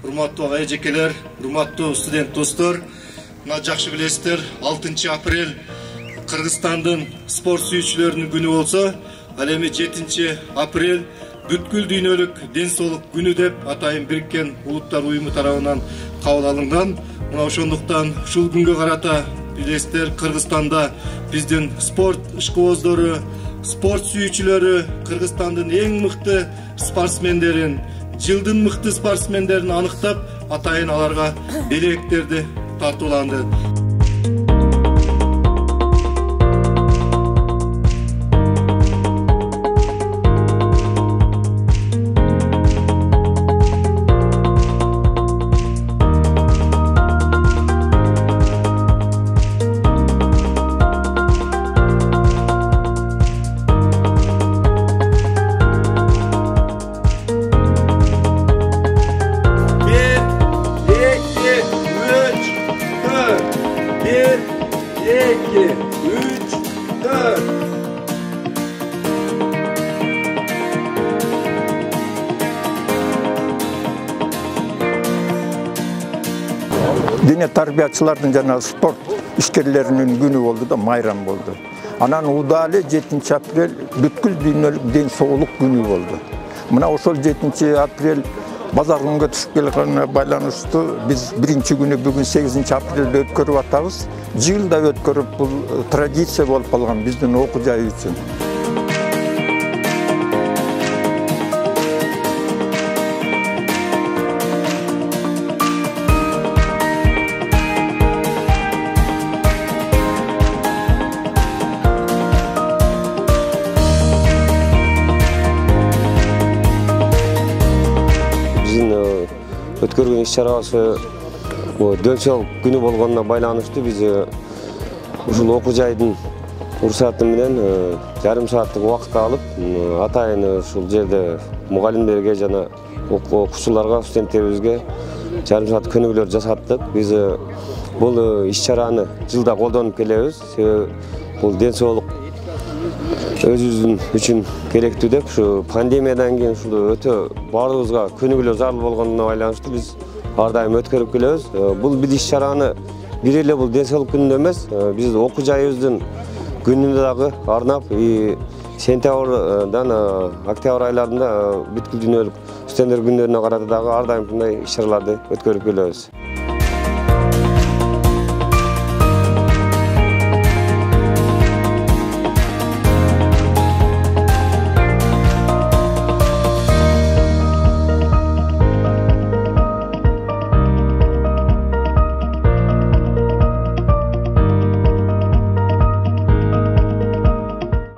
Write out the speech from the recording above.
урматтуу эжекелер, урматтуу студент достор, мына жакшы билесиздер, 6 апрель Кыргызстандын спорт сүйүүчүлөрүнүн күнү болсо, ал эми 7 апрель бүткүл дүйнөлүк ден соолук күнү деп Атайын Бириккен Улуттар уюму тарабынан кабыл алынган. Мына ошондуктан ушул күнгө карата билесиздер, Кыргызстанда биздин спорт ишкобоздору, спорт сүйүүчүлөрү Кыргызстандын эң мыкты спортсмендерин, жылдын мыкты спортсмендерин аныктап, атайын аларга белектерди тартууланды. Дене тарбиячылардын жана спорт ишкерлеринин күнү болду да, майрам болду. Анан удалы 7 апрель бүткүл дүйнөлүк ден соолук күнү болду. Мына ошол 7 апрель базар күнгө түшүп келгенине байланыштуу биз биринчи күнү бүгүн 8 апрелде өткөрүп атабыз. Жылда өткөрүп бул традиция болуп калган биздин окуу жай үчүн. Өткөргөн иш-чарабызы ден соолук күнү болгонуна байланыштуу биз ушул окуу жайдын уруксаты менен жарым сааттык убакыт алып, атайын ушул жерде мугалимдерге жана окуучуларга, студенттерибизге жарым саат көнүгүүлөр жасаттык. Биз бул иш-чараны жылда колдонуп келебиз. Бул ден соолук өзүбүздүн үчүн керектүү деп, ушу пандемиядан кийин ушул өтө баарыбызга көнүгүүлөр зарыл болгонуна байланыштуу биз ар дайым өткөрүп келебиз. Бул бир иш-чараны бир эле бул ден соолук күнүндө эмес, биз окуу жайыбыздын күнүнө дагы арнап, сентябрдан октябрь айларында бүткүл дүйнөлүк студенттер күндөрүнө карата дагы ар дайым мындай иш-чараларды өткөрүп келебиз.